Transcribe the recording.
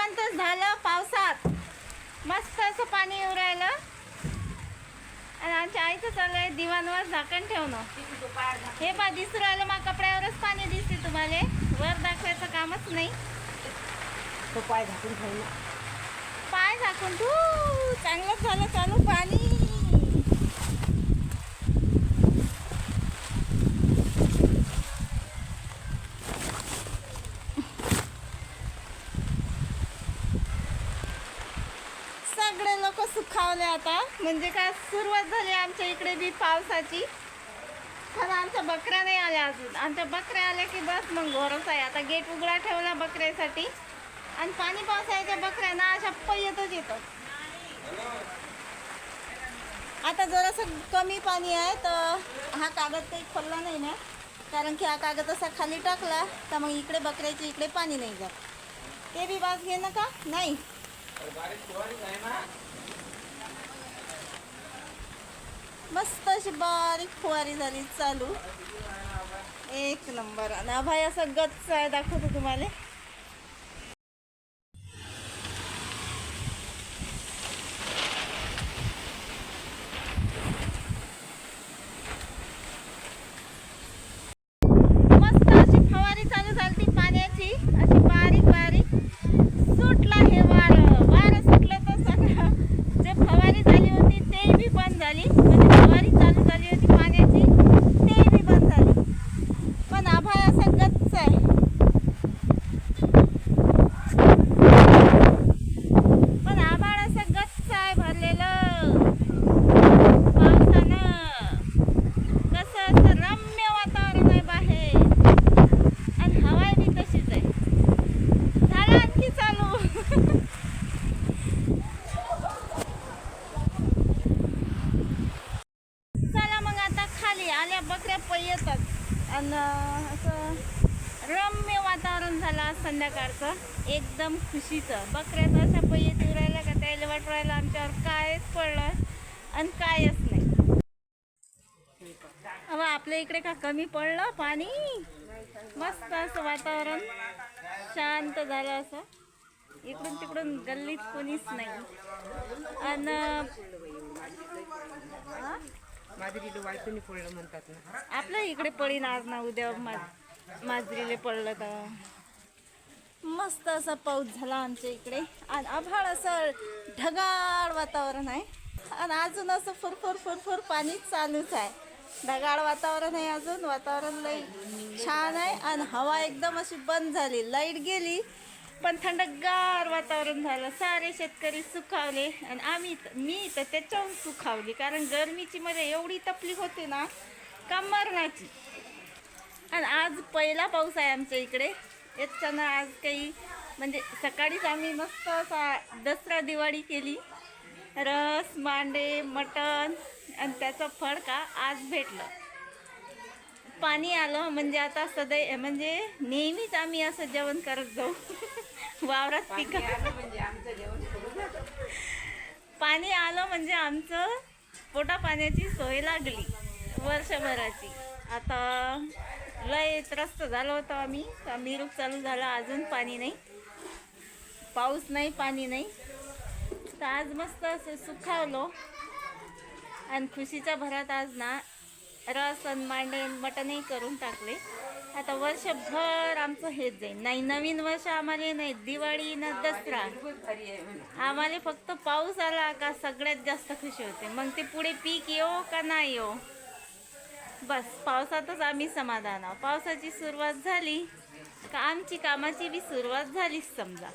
पण तर झालं पावसात मस्त असं पाणी येऊ राहिलं आणि आमच्या आईचं चाललंय दिवाणवर झाकण ठेवणं. हे पा दिसू राहिलं मग कपड्यावरच पाणी दिसते तुम्हाला, वर दाखवायचं कामच नाही. तो पाय झाकून ठेवला. पाय झाकून तू चांगलंच झालं चालू पाणी. सगळे लोक सुखावले आता, म्हणजे काय सुरुवात झाली आमच्या इकडे बी पावसाची. पण आमच्या बकऱ्या नाही आल्या अजून. आमच्या बकऱ्या आल्या की बस मग घोरच आहे. आता गेट उघडा ठेवला बकऱ्यासाठी आणि पाणी पावसाळ्याच्या बकऱ्यांना अशा पयतच येतात. आता जरासं कमी पाणी आहे तर हा कागद काही खोलला नाही ना, कारण की हा कागद असा खाली टाकला तर मग इकडे बकऱ्याच्या इकडे पाणी नाही जात. ते बी बाज घे ना का नाही. मस्त अशी बारीक फुवारी झाली चालू, एक नंबर. आणि भाई असं गच्च आहे, दाखवतो तुम्हाला. मस्त अशी फवारी चालू झाली पाण्याची, अशी बारीक बारीक. सुटला हे वारं सुटलं तर सगळं जे फवारी झाली होती ते बी बंद झाली. म्हणजे फवारी चालू झाली होती पाण्याची ते बी बंद झाली. पण आभाळ असा गच्च आहे. पण आभाळ असं गच्च आहे भरलेलं पावसानं. कसं असं रम्य वातावरण आहे बाहेर आणि हवा बी तशीच आहे. झालं आणखी चालू. चला मग आता खाली आल्या बकऱ्या पयतात आणि असं रम्य वातावरण झालं आज संध्याकाळचं, एकदम खुशीचं. बकऱ्यात अशा पयत येऊ राहिल्या का त्याला वाट राहिलं आमच्यावर कायच पडलं आणि कायच नाही. अहो आपल्या इकडे का कमी पडलं पाणी. मस्त असं वातावरण शांत झालं असं. इकडून तिकडून गल्लीत कोणीच नाही. आणि म्हणतात ना, आपल्या इकडे पडीन आज ना उद्या माजरीले पडलं तर. मस्त असा पाऊस झाला आमच्या इकडे आणि आभाळ असं ढगाळ वातावरण आहे आणि अजून असं फुरफुर फुरफुर पाणी चालूच आहे. ढगाळ वातावरण आहे अजून. वातावरण लई छान आहे आणि हवा एकदम अशी बंद झाली. लाईट गेली पण थंडगार वातावरण झालं. सारे शेतकरी सुखावले आणि मी तर त्याच्याहून सुखावली, कारण गरमीची मध्ये एवढी तकलीफ होते ना का मरणाची. आणि आज पहिला पाऊस आहे आमच्या इकडे. याच्यानं आज काही म्हणजे सकाळीच आम्ही मस्त असा दसरा दिवाळी केली. रस मांडे मटण आणि त्याचं फळ का आज भेटलं. पाणी आलं म्हणजे आता म्हणजे नेहमीच आम्ही असं जेवण करत जाऊ. वावरात पिक पाणी आलं म्हणजे आमचं पोटा पाण्याची सोय लागली वर्षभराची. आता लय त्रस्त झालो होतो आम्ही. मिरूक चालू झाला, अजून पाणी नाही, पाऊस नाही, पाणी नाही. तर आज मस्त असं सुखावलो आणि खुशीच्या भरात आज ना रस आणि मांडे मटणही करून टाकले. आता वर्षभर आमचं हेच जाईल. नाही नवीन वर्ष आम्हाला नाही, दिवाळी ना दसरा, आम्हाला फक्त पाऊस आला का सगळ्यात जास्त खुशी होते. मग ते पुढे पीक येऊ का नाही येऊ, बस पावसातच आम्ही समाधान आहोत. पावसाची सुरुवात झाली का आमची कामाची बी सुरुवात झालीच समजा.